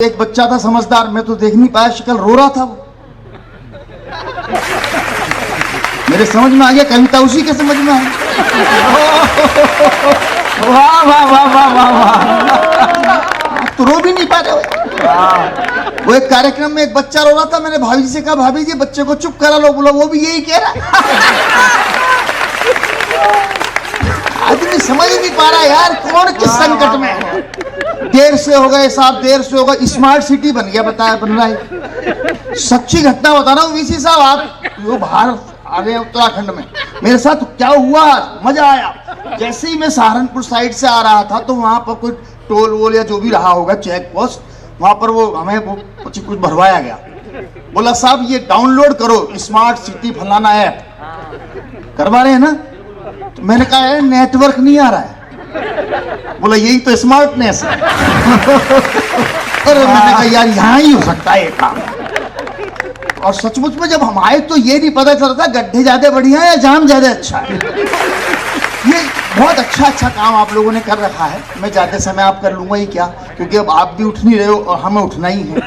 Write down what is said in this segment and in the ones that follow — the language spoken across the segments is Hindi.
एक बच्चा था समझदार, मैं तो देख नहीं पाया, शक्ल रो रहा था वो। मेरे समझ में आ गया, कविता उसी के समझ में आई। वाह वाह वाह वाह वाह वाह, तो रो भी नहीं पा रहे हो। वो एक कार्यक्रम में एक बच्चा रो रहा था, मैंने भाभी से कहा, भाभी जी बच्चे को चुप करा लो। बोला वो भी यही कह रहा है। आदमी समझ नहीं पा रहा यार, कौन किस संकट में है। देर से हो गए साहब, देर से होगा। स्मार्ट सिटी बन गया, बताया बन रहा है। सच्ची घटना बता रहा हूँ वीसी साहब, आप वो बाहर आ गए उत्तराखंड में, मेरे साथ क्या हुआ, मजा आया। जैसे ही मैं सहारनपुर साइड से आ रहा था तो वहां पर कोई टोल वोल या जो भी रहा होगा चेक पोस्ट, वहां पर वो हमें वो कुछ भरवाया गया। बोला साहब ये डाउनलोड करो स्मार्ट सिटी फलाना ऐप। करवा रहे हैं ना? तो मैंने कहा है नेटवर्क नहीं आ रहा है। बोला यही तो स्मार्टनेस है। अरे मैंने कहा यार यहाँ ही हो सकता है ये काम। और सचमुच में जब हम आए तो ये नहीं पता चलता गड्ढे ज्यादा बढ़िया है या जाम ज्यादा अच्छा है। ये बहुत अच्छा काम आप लोगों ने कर रखा है। मैं ज्यादा समय आप कर लूंगा ही क्या, क्योंकि अब आप भी उठ नहीं रहे हो और हमें उठना ही है।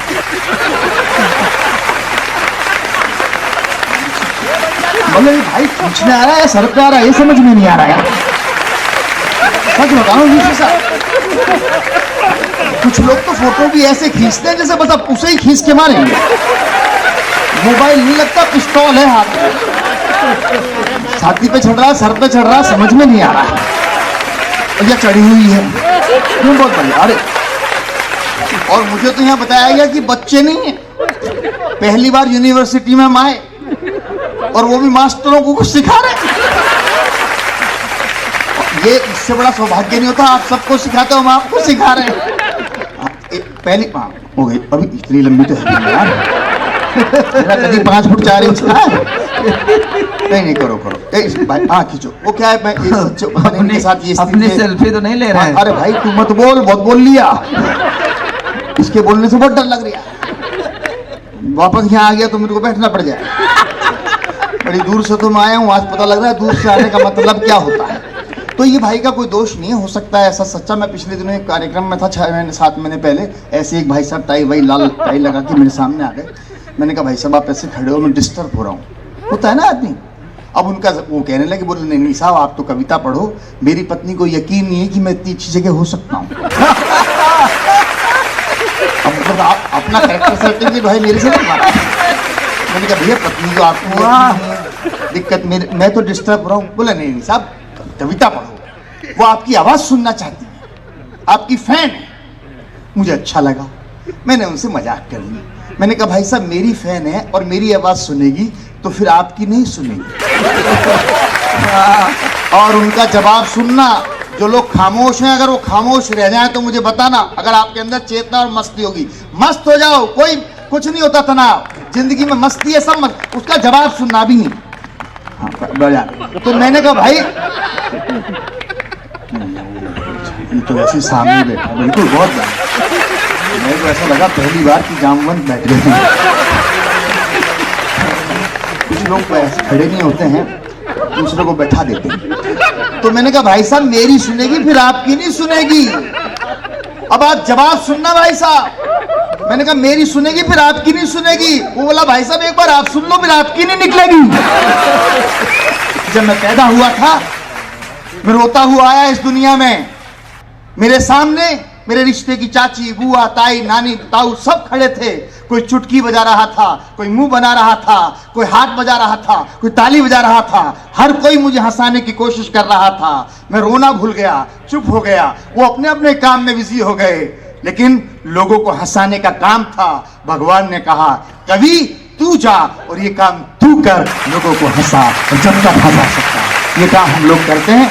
बोले भाई पूछने आ रहा है, सर पे आ रहा है, ये समझ में नहीं आ रहा है। सच बताओ वीसी साहब, कुछ लोग तो फोटो भी ऐसे खींचते हैं जैसे बस अब उसे ही खींच के मारेंगे। मोबाइल नहीं लगता, पिस्तौल है हाथ में, छाती पे चढ़ रहा, सर पे चढ़ रहा, समझ में नहीं आ रहा है। ये चढ़ी हुई है क्यों, बहुत बढ़िया। अरे और मुझे तो यहाँ बताया गया कि बच्चे नहीं है, पहली बार यूनिवर्सिटी में हम आए और वो भी मास्टरों को कुछ सिखा रहे। ये इससे बड़ा सौभाग्य नहीं होता, आप सबको सिखाते हो, हम आपको सिखा रहे हैं। पहली हो गई, अभी इतनी लंबी तो है यार, कभी 5 फुट 4 इंच का है। नहीं करो भाई, हाँ खींचो। वो क्या है, मैं अपने साथ ये अपनी सेल्फी तो नहीं ले रहा है। अरे भाई तू मत बोल, बहुत बोल लिया, इसके बोलने से बहुत डर लग रहा है। वापस यहाँ आ गया तो मेरे को बैठना पड़ जाए। बड़ी दूर से तो मैं आया हूँ, आज पता लग रहा है दूर से आने का मतलब क्या होता है। तो ये भाई का कोई दोष नहीं हो सकता है ऐसा सच्चा। मैं पिछले दिनों एक कार्यक्रम में था, 7 महीने पहले, ऐसे एक भाई साहब टाई लाल टाई लगा के मेरे सामने आ गए। मैंने कहा भाई साहब आप ऐसे खड़े हो, मैं डिस्टर्ब हो रहा हूँ। होता है ना आदमी। अब उनका वो कहने लगे, बोले नहीं साहब आप तो कविता पढ़ो, मेरी पत्नी को यकीन नहीं है कि मैं इतनी अच्छी जगह हो सकता हूँ। अब मतलब आप अपना कैरेक्टर सर्टिफिकेट भाई मेरे से नहीं मारा। मैंने कहा भैया पत्नी को आपको दिक्कत, मैं तो डिस्टर्ब हो रहा हूँ। बोला नहीं साहब कविता पढ़ो, वो आपकी आवाज सुनना चाहती है, आपकी फैन है। मुझे अच्छा लगा, मैंने उनसे मजाक कर लिया। मैंने कहा भाई साहब मेरी फैन है और मेरी आवाज सुनेगी तो फिर आपकी नहीं सुनेगी। और उनका जवाब सुनना, जो लोग खामोश हैं अगर वो खामोश रह जाए तो मुझे बताना, अगर आपके अंदर चेतना और मस्ती होगी, मस्त हो जाओ, कोई कुछ नहीं होता तनाव, जिंदगी में मस्ती है सब मत, उसका जवाब सुनना भी नहीं। तो मैंने कहा भाई ये तो ऐसे सामने बैठा, बिल्कुल बहुत मेरे को ऐसा लगा पहली बार कि जामवंत बैठ गए हैं। कुछ लोग तो ऐसे खड़े नहीं होते हैं, दूसरे को बैठा देते हैं। तो मैंने कहा भाई साहब मेरी सुनेगी फिर आपकी नहीं सुनेगी। अब आप जवाब सुनना भाई साहब। मैंने कहा मेरी सुनेगी फिर आपकी नहीं सुनेगी। वो बोला भाई साहब एक बार आप सुन लो फिर आपकी नहीं निकलेगी। जब मैं पैदा हुआ था, मैं रोता हुआ आया इस दुनिया में, मेरे सामने मेरे रिश्ते की चाची, बुआ, ताई, नानी, ताऊ सब खड़े थे। कोई चुटकी बजा रहा था, कोई मुंह बना रहा था, कोई हाथ बजा रहा था, कोई ताली बजा रहा था। हर कोई मुझे हंसाने की कोशिश कर रहा था। मैं रोना भूल गया, चुप हो गया, वो अपने अपने काम में बिजी हो गए, लेकिन लोगों को हंसाने का काम था। भगवान ने कहा कवि तू जा और ये काम तू कर, लोगों को हंसा, और जब तक हंसा सकता ये काम हम लोग करते हैं।